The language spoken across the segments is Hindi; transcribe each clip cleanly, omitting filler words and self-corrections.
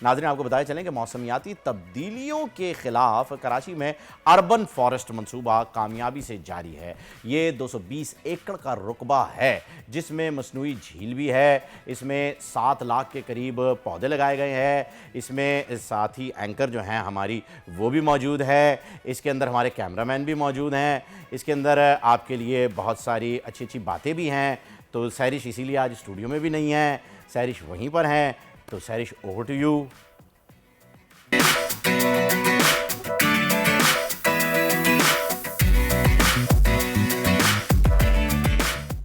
नाज़रीन, आपको बताया चलें कि मौसमियाती तब्दीलियों के खिलाफ कराची में अर्बन फॉरेस्ट मंसूबा कामयाबी से जारी है। ये 220 एकड़ का रुकबा है जिसमें मसनूई झील भी है, इसमें 7 लाख के करीब पौधे लगाए गए हैं, इसमें साथ ही एंकर जो हैं हमारी वो भी मौजूद है, इसके अंदर हमारे कैमरामैन भी मौजूद हैं, इसके अंदर आपके लिए बहुत सारी अच्छी अच्छी बातें भी हैं। तो सैरिश इसीलिए आज स्टूडियो में भी नहीं है, सैरिश वहीं पर हैं। तो सैरिश, ओवर टू यू।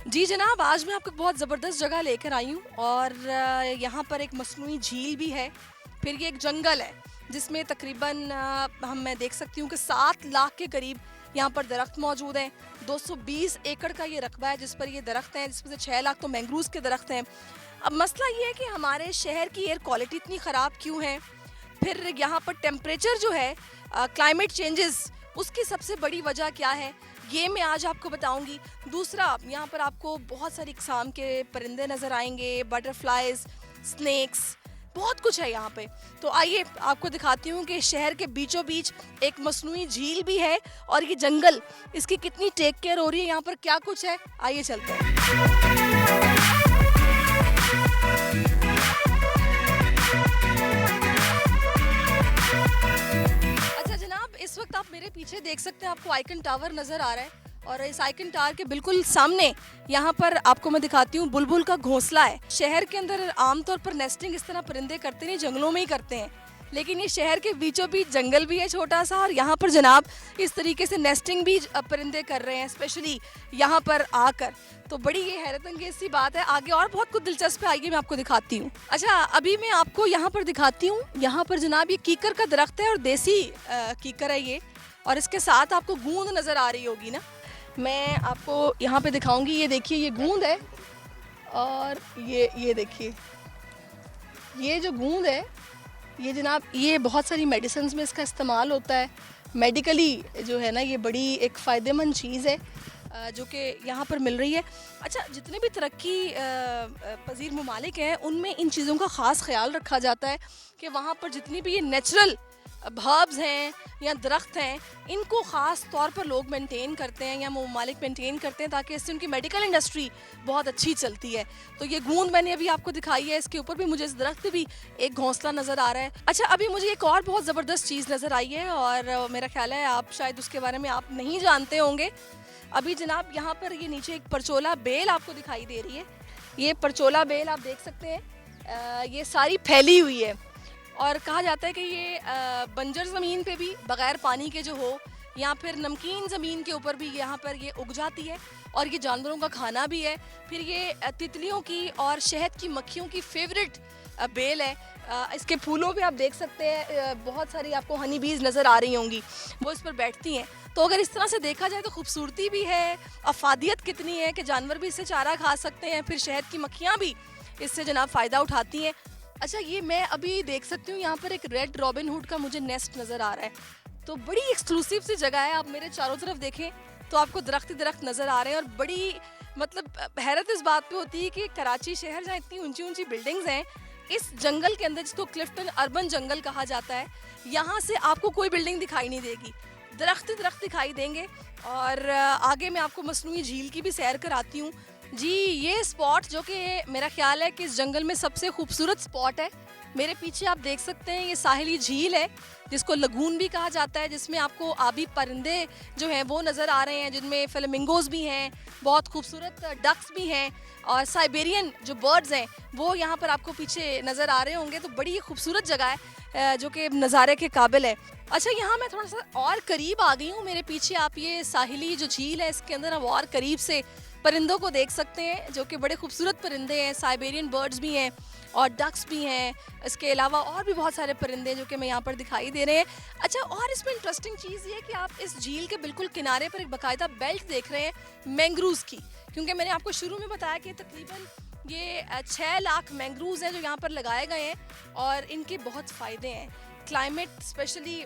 जी जनाब, आज मैं आपको बहुत ज़बरदस्त जगह लेकर आई हूँ और यहाँ पर एक मसनूई झील भी है, फिर ये एक जंगल है जिसमें तकरीबन मैं देख सकती हूँ कि 7 लाख के करीब यहाँ पर दरख्त मौजूद हैं। 220 एकड़ का ये रकबा है जिस पर ये दरख्त हैं, जिसमें से 6 लाख तो मैंग्रोव्स के दरख्त हैं। अब मसला ये है कि हमारे शहर की एयर क्वालिटी इतनी ख़राब क्यों है, फिर यहाँ पर टेम्परेचर जो है, क्लाइमेट चेंजेस, उसकी सबसे बड़ी वजह क्या है, ये मैं आज आपको बताऊंगी। दूसरा, यहाँ पर आपको बहुत सारी किस्म के परिंदे नज़र आएंगे, बटरफ्लाइज, स्नेक्स, बहुत कुछ है यहाँ पे। तो आइए आपको दिखाती हूँ कि शहर के बीचों बीच एक मसनूई झील भी है और ये जंगल, इसकी कितनी टेक केयर हो रही है, यहाँ पर क्या कुछ है, आइए चलते हैं। अच्छा जनाब, इस वक्त आप मेरे पीछे देख सकते हैं, आपको आइकन टावर नज़र आ रहा है और इस आइकन टावर के बिल्कुल सामने यहाँ पर आपको मैं दिखाती हूँ बुलबुल का घोंसला है। शहर के अंदर आमतौर पर नेस्टिंग इस तरह परिंदे करते नहीं, जंगलों में ही करते हैं, लेकिन ये शहर के बीचों बीच जंगल भी है छोटा सा और यहाँ पर जनाब इस तरीके से नेस्टिंग भी परिंदे कर रहे हैं, स्पेशली यहाँ पर आकर। तो बड़ी ये हैरत अंगेज सी बात है। आगे और बहुत कुछ दिलचस्प है, आइए मैं आपको दिखाती हूँ। अच्छा, अभी मैं आपको यहाँ पर दिखाती हूँ। यहाँ पर जनाब ये कीकर का दरख्त है और देसी कीकर है ये, और इसके साथ आपको गूंद नज़र आ रही होगी ना, मैं आपको यहाँ पे दिखाऊंगी। ये देखिए, ये गूंद है और ये देखिए, ये जो गूंद है ये जनाब, ये बहुत सारी मेडिसिन्स में इसका इस्तेमाल होता है। मेडिकली जो है ना, ये बड़ी एक फ़ायदेमंद चीज़ है जो कि यहाँ पर मिल रही है। अच्छा, जितने भी तरक्की पजीर ममालिक हैं उनमें इन चीज़ों का ख़ास ख्याल रखा जाता है कि वहाँ पर जितनी भी ये नेचुरल हर्ब्स हैं या दरख्त हैं, इनको ख़ास तौर पर लोग मेंटेन करते हैं या ममालिक मेंटेन करते हैं ताकि इससे उनकी मेडिकल इंडस्ट्री बहुत अच्छी चलती है। तो ये गूंद मैंने अभी आपको दिखाई है, इसके ऊपर भी मुझे इस दरख्त पे भी एक घोंसला नज़र आ रहा है। अच्छा, अभी मुझे एक और बहुत ज़बरदस्त चीज़ नज़र आई है और मेरा ख्याल है आप शायद उसके बारे में आप नहीं जानते होंगे। अभी जनाब यहाँ पर ये नीचे एक परचोला बेल आपको दिखाई दे रही है। ये परचोला बेल आप देख सकते हैं, ये सारी फैली हुई है और कहा जाता है कि ये बंजर ज़मीन पे भी बग़ैर पानी के जो हो या फिर नमकीन ज़मीन के ऊपर भी यहाँ पर ये उग जाती है और ये जानवरों का खाना भी है। फिर ये तितलियों की और शहद की मक्खियों की फेवरेट बेल है। इसके फूलों पे आप देख सकते हैं बहुत सारी आपको हनी बीज नज़र आ रही होंगी, वो इस पर बैठती हैं। तो अगर इस तरह से देखा जाए तो खूबसूरती भी है, अफादियत कितनी है कि जानवर भी इससे चारा खा सकते हैं, फिर शहद की मक्खियाँ भी इससे जनाब फ़ायदा उठाती हैं। अच्छा, ये मैं अभी देख सकती हूँ, यहाँ पर एक रेड रॉबिन हुड का मुझे नेस्ट नज़र आ रहा है। तो बड़ी एक्सक्लूसिव सी जगह है। आप मेरे चारों तरफ देखें तो आपको दरख्त दरख्त नज़र आ रहे हैं और बड़ी मतलब हैरत इस बात पे होती है कि कराची शहर जहाँ इतनी ऊंची ऊंची बिल्डिंग्स हैं, इस जंगल के अंदर जिसको क्लिफ्टन अर्बन जंगल कहा जाता है, यहाँ से आपको कोई बिल्डिंग दिखाई नहीं देगी, दरख्त दरख्त दिखाई देंगे। और आगे मैं आपको मसनूई झील की भी सैर कराती हूँ। जी, ये स्पॉट जो कि मेरा ख्याल है कि इस जंगल में सबसे खूबसूरत स्पॉट है। मेरे पीछे आप देख सकते हैं, ये साहिली झील है जिसको लगून भी कहा जाता है, जिसमें आपको आबी परिंदे जो हैं वो नज़र आ रहे हैं, जिनमें फ्लेमिंगोज भी हैं, बहुत खूबसूरत डक्स भी हैं और साइबेरियन जो बर्ड्स हैं वो यहाँ पर आपको पीछे नज़र आ रहे होंगे। तो बड़ी खूबसूरत जगह है जो कि नज़ारे के काबिल है। अच्छा, यहाँ मैं थोड़ा सा और करीब आ गई हूँ। मेरे पीछे आप ये साहिली जो झील है इसके अंदर आप और करीब से परिंदों को देख सकते हैं जो कि बड़े खूबसूरत परिंदे हैं, साइबेरियन बर्ड्स भी हैं और डक्स भी हैं। इसके अलावा और भी बहुत सारे परिंदे जो कि मैं यहाँ पर दिखाई दे रहे हैं। अच्छा, और इसमें इंटरेस्टिंग चीज़ ये है कि आप इस झील के बिल्कुल किनारे पर एक बाकायदा बेल्ट देख रहे हैं मैंग्रोव्स की, क्योंकि मैंने आपको शुरू में बताया कि तकरीबन ये 6 लाख मैंग्रोव्स हैं जो यहाँ पर लगाए गए हैं और इनके बहुत फ़ायदे हैं। क्लाइमेट स्पेशली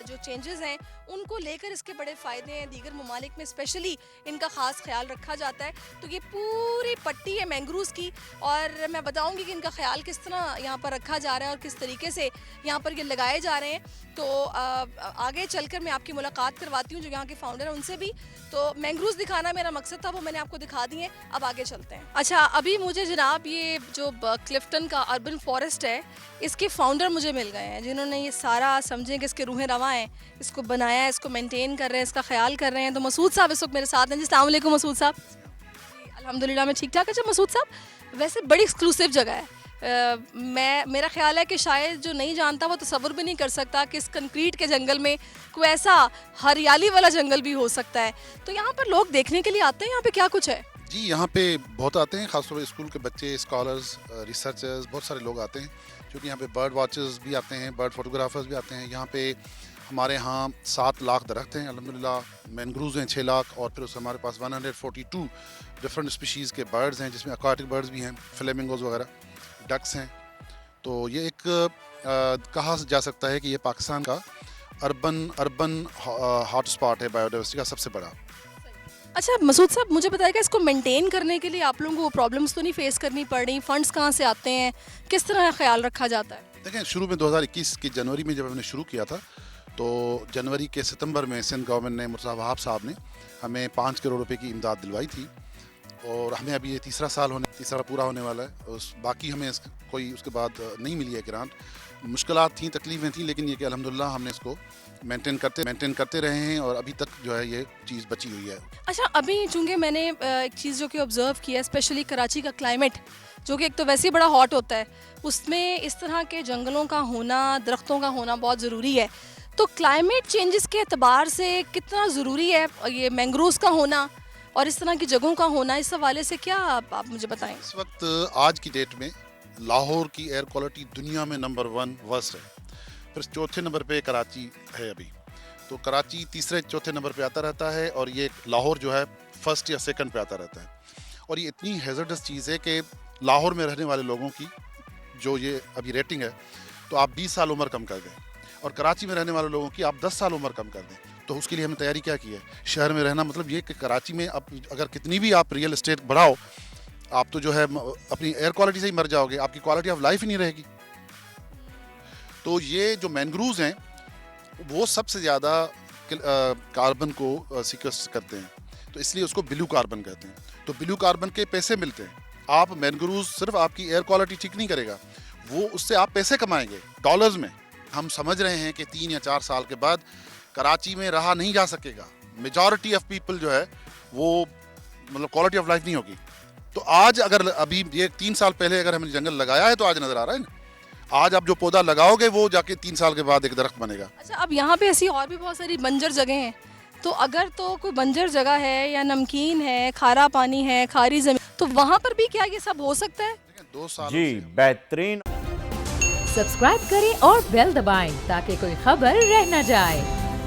जो चेंजेस हैं उनको लेकर इसके बड़े फ़ायदे हैं। दीगर ममालिक में स्पेशली इनका ख़ास ख्याल रखा जाता है। तो ये पूरी पट्टी है मैंग्रोव्स की, और मैं बताऊंगी कि इनका ख्याल किस तरह यहाँ पर रखा जा रहा है और किस तरीके से यहाँ पर ये लगाए जा रहे हैं। तो आगे चलकर मैं आपकी मुलाकात करवाती हूँ जो यहाँ के फाउंडर हैं उनसे भी। तो मैंग्रोव्स दिखाना मेरा मकसद था, वो मैंने आपको दिखा दिए। अब आगे चलते हैं। अच्छा, अभी मुझे जनाब ये जो क्लिफ्टन का अर्बन फॉरेस्ट है, इसके फाउंडर मुझे मिल गए हैं जिन्होंने ये सारा, समझें कि इसके रूहें रवां हैं, इसको बनाया है, इसको मेंटेन कर रहे हैं, इसका ख्याल कर रहे हैं। तो मसूद साहब इस वक्त मेरे साथ हैं। जी अस्सलाम वालेकुम मसूद साहब। अल्हम्दुलिल्लाह मैं ठीक ठाक। अच्छा मसूद साहब, वैसे बड़ी एक्सक्लूसिव जगह है। मेरा ख्याल है कि शायद जो नहीं जानता वो तसव्वुर भी नहीं कर सकता कि इस कंक्रीट के जंगल में कोई ऐसा हरियाली वाला जंगल भी हो सकता है। तो यहाँ पर लोग देखने के लिए आते हैं, यहाँ पे क्या कुछ है? जी, यहाँ पे बहुत आते हैं, खासतौर पर स्कूल के बच्चे, स्कॉलर्स, रिसर्चर्स, बहुत सारे लोग आते हैं, क्योंकि यहाँ पे बर्ड वॉचर्स भी आते हैं, बर्ड फोटोग्राफर्स भी आते हैं। यहाँ पे हमारे यहाँ 7 लाख दरख्त हैं अल्हम्दुलिल्लाह, मैनग्रूव्स हैं 6 लाख, और फिर उससे हमारे पास 142 डिफरेंट स्पीशीज़ के बर्ड्स हैं, जिसमें एक्वाटिक बर्ड्स भी हैं, फ्लेमिंगोज वगैरह, डक्स हैं। तो ये एक कहा जा सकता है कि ये पाकिस्तान का अर्बन हॉट स्पॉट है, बायोडाइवर्सिटी का सबसे बड़ा। अच्छा मसूद साहब, मुझे बताइएगा इसको मेंटेन करने के लिए आप लोगों को प्रॉब्लम्स तो नहीं फेस करनी पड़ रही? फंड्स कहाँ से आते हैं, किस तरह ख्याल रखा जाता है? देखें, शुरू में 2021 की जनवरी में जब हमने शुरू किया था, तो जनवरी के सितंबर में सिंध गवर्नमेंट ने, मुर्तज़ा वहाब साहब ने हमें 5 करोड़ रुपए की इमदाद दिलवाई थी, और हमें अभी ये तीसरा पूरा होने वाला है। बाकी हमें कोई उसके बाद नहीं मिली है ग्रांट। मुश्किलात थी, तकलीफ़ें थी, लेकिन ये कि अल्हम्दुलिल्लाह हमने इसको मेंटेन करते रहे हैं, और अभी तक जो है ये चीज़ बची हुई है। अच्छा, अभी चूँकि मैंने एक चीज़ जो कि ऑब्ज़र्व किया है, स्पेशली कराची का क्लाइमेट जो कि एक तो वैसे ही बड़ा हॉट होता है, उसमें इस तरह के जंगलों का होना, दरख्तों का होना बहुत ज़रूरी है। तो क्लाइमेट चेंजेस के अतबार से कितना ज़रूरी है ये मैंग्रोव्स का होना और इस तरह की जगहों का होना? इस हवाले से क्या आप मुझे बताएं। इस वक्त आज की डेट में लाहौर की एयर क्वालिटी दुनिया में नंबर 1 वर्स्ट है, फिर चौथे नंबर पे कराची है अभी। तो कराची तीसरे चौथे नंबर पे आता रहता है, और ये लाहौर जो है फर्स्ट या सेकंड पे आता रहता है। और ये इतनी हैज़र्डस चीज़ है कि लाहौर में रहने वाले लोगों की जो ये अभी रेटिंग है, तो आप 20 साल उम्र कम कर दें, और कराची में रहने वाले लोगों की आप 10 साल उम्र कम कर दें। तो उसके लिए हमने तैयारी क्या की है? शहर में रहना मतलब ये कि कराची में अब अगर कितनी भी आप रियल एस्टेट बढ़ाओ, आप तो जो है अपनी एयर क्वालिटी से ही मर जाओगे, आपकी क्वालिटी ऑफ लाइफ ही नहीं रहेगी। तो ये जो मैनग्रूव्स हैं वो सबसे ज़्यादा कार्बन को सिक्वेस्टर करते हैं, तो इसलिए उसको ब्लू कार्बन कहते हैं। तो ब्लू कार्बन के पैसे मिलते हैं। आप मैनग्रूव्स सिर्फ आपकी एयर क्वालिटी ठीक नहीं करेगा, वो उससे आप पैसे कमाएंगे डॉलर्स में। हम समझ रहे हैं कि 3 या 4 साल के बाद कराची में रहा नहीं जा सकेगा, मेजॉरिटी ऑफ पीपल जो है वो मतलब क्वालिटी ऑफ लाइफ नहीं होगी। तो आज अगर अभी ये 3 साल पहले अगर हमने जंगल लगाया है तो आज नज़र आ रहा है ना, आज आप जो पौधा लगाओगे वो जाके 3 साल के बाद एक दरख्त बनेगा। अच्छा, अब यहाँ पे ऐसी और भी बहुत सारी बंजर जगह हैं, तो अगर तो कोई बंजर जगह है या नमकीन है, खारा पानी है, खारी जमीन, तो वहाँ पर भी क्या ये सब हो सकता है? 2 साल जी बेहतरीन। सब्सक्राइब करें और बेल दबाएं ताकि कोई खबर रह न जाए।